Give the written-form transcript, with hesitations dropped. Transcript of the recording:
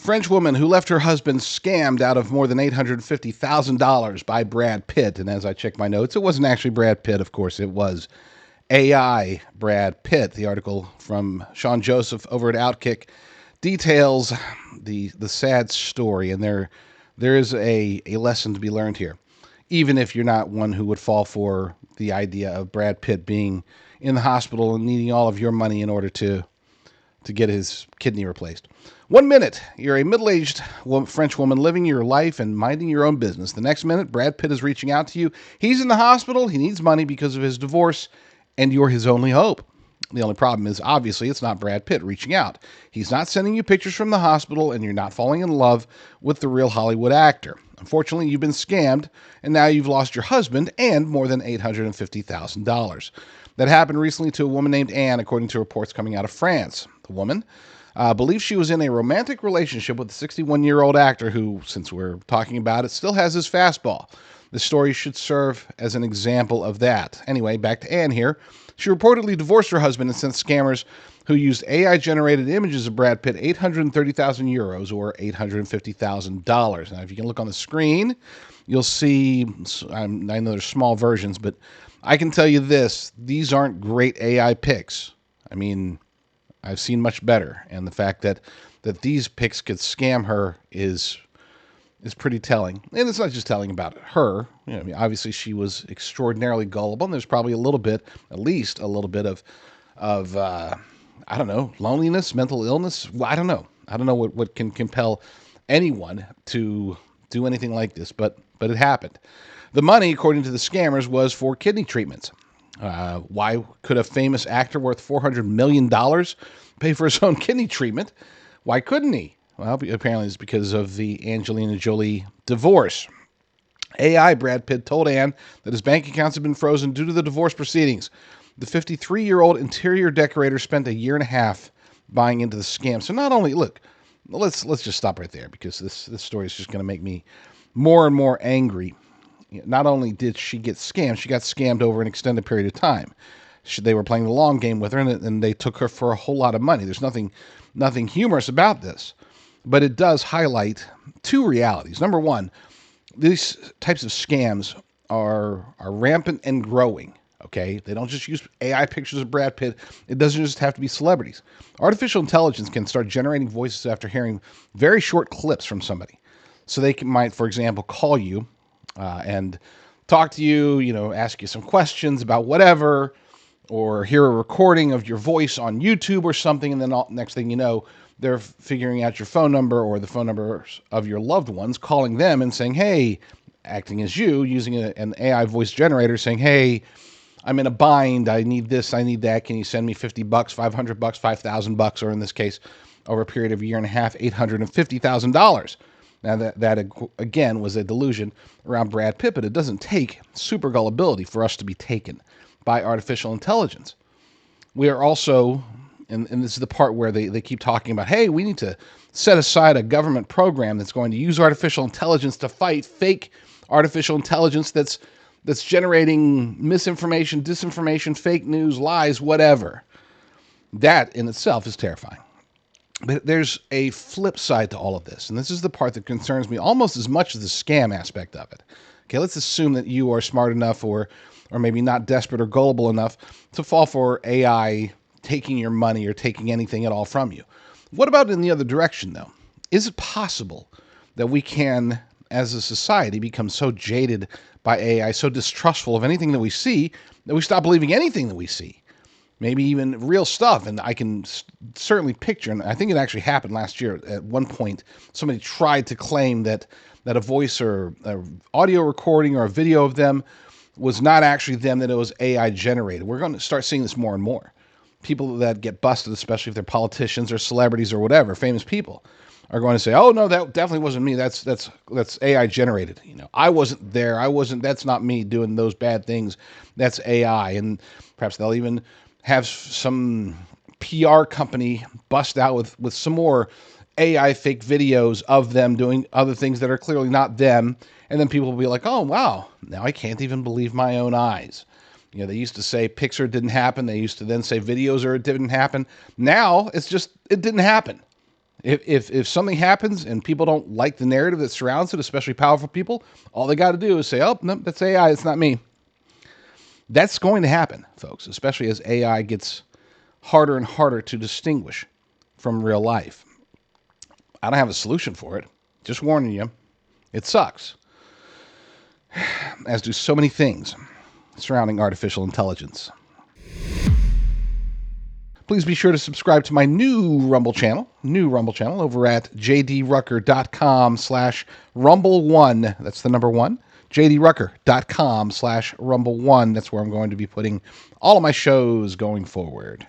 French woman who left her husband scammed out of more than $850,000 by Brad Pitt. And as I check my notes, it wasn't actually Brad Pitt, of course. It was AI Brad Pitt. The article from Sean Joseph over at Outkick details the sad story, and there is a lesson to be learned here, even if you're not one who would fall for the idea of Brad Pitt being in the hospital and needing all of your money in order to get his kidney replaced. 1 minute, you're a middle-aged French woman living your life and minding your own business. The next minute, Brad Pitt is reaching out to you. He's in the hospital. He needs money because of his divorce, and you're his only hope. The only problem is, obviously, it's not Brad Pitt reaching out. He's not sending you pictures from the hospital, and you're not falling in love with the real Hollywood actor. Unfortunately, you've been scammed, and now you've lost your husband and more than $850,000. That happened recently to a woman named Anne, according to reports coming out of France. The woman believes she was in a romantic relationship with the 61-year-old actor who, since we're talking about it, still has his fastball. The story should serve as an example of that. Anyway, back to Anne here. She reportedly divorced her husband and sent scammers who used AI-generated images of Brad Pitt 830,000 euros or $850,000. Now, if you can look on the screen, you'll see, I know there's small versions, but I can tell you this, these aren't great AI pics. I mean, I've seen much better, and the fact that these pics could scam her is pretty telling. And it's not just telling about her. You know, I mean, obviously she was extraordinarily gullible, and there's probably a little bit, at least a little bit of I don't know, loneliness, mental illness. Well, I don't know. I don't know what can compel anyone to do anything like this, but it happened. The money, according to the scammers, was for kidney treatments. Why could a famous actor worth $400 million pay for his own kidney treatment? Why couldn't he? Well, apparently it's because of the Angelina Jolie divorce. AI Brad Pitt told Anne that his bank accounts had been frozen due to the divorce proceedings. The 53-year-old interior decorator spent a year and a half buying into the scam. So not only, look, let's just stop right there, because this story is just going to make me more and more angry. Not only did she get scammed, she got scammed over an extended period of time. They were playing the long game with her, and they took her for a whole lot of money. There's nothing humorous about this, but it does highlight two realities. Number one, these types of scams are rampant and growing. Okay, they don't just use AI pictures of Brad Pitt. It doesn't just have to be celebrities. Artificial intelligence can start generating voices after hearing very short clips from somebody. So they might, for example, call you and talk to you, ask you some questions about whatever, or hear a recording of your voice on YouTube or something, and then next thing you know, they're figuring out your phone number or the phone numbers of your loved ones, calling them and saying, hey, acting as you, using an AI voice generator, saying, hey, I'm in a bind, I need this, I need that, can you send me $50, $500, $5,000, or in this case, over a period of a year and a half, $850,000. Now, that again was a delusion around Brad Pitt, but it doesn't take super gullibility for us to be taken by artificial intelligence. We are also, and this is the part where they keep talking about, hey, we need to set aside a government program that's going to use artificial intelligence to fight fake artificial intelligence that's generating misinformation, disinformation, fake news, lies, whatever. That in itself is terrifying. But there's a flip side to all of this, and this is the part that concerns me almost as much as the scam aspect of it. Okay, let's assume that you are smart enough or maybe not desperate or gullible enough to fall for AI taking your money or taking anything at all from you. What about in the other direction, though? Is it possible that we can, as a society, become so jaded by AI, so distrustful of anything that we see, that we stop believing anything that we see? Maybe even real stuff. And I can certainly picture, and I think it actually happened last year at one point, somebody tried to claim that a voice or an audio recording or a video of them was not actually them, that it was AI generated. We're going to start seeing this more and more. People that get busted, especially if they're politicians or celebrities or whatever, famous people, are going to say, oh, no, that definitely wasn't me. That's AI generated. I wasn't there. That's not me doing those bad things. That's AI. And perhaps they'll even have some PR company bust out with some more AI fake videos of them doing other things that are clearly not them. And then people will be like, oh, wow, now I can't even believe my own eyes. They used to say Pixar didn't happen. They used to then say videos or it didn't happen. Now it's just, it didn't happen. If something happens and people don't like the narrative that surrounds it, especially powerful people, all they got to do is say, "Oh, no, that's AI. It's not me." That's going to happen, folks, especially as AI gets harder and harder to distinguish from real life. I don't have a solution for it. Just warning you, it sucks, as do so many things surrounding artificial intelligence. Please be sure to subscribe to my new Rumble channel over at jdrucker.com/rumble1. That's the number one. jdrucker.com/rumble1. That's where I'm going to be putting all of my shows going forward.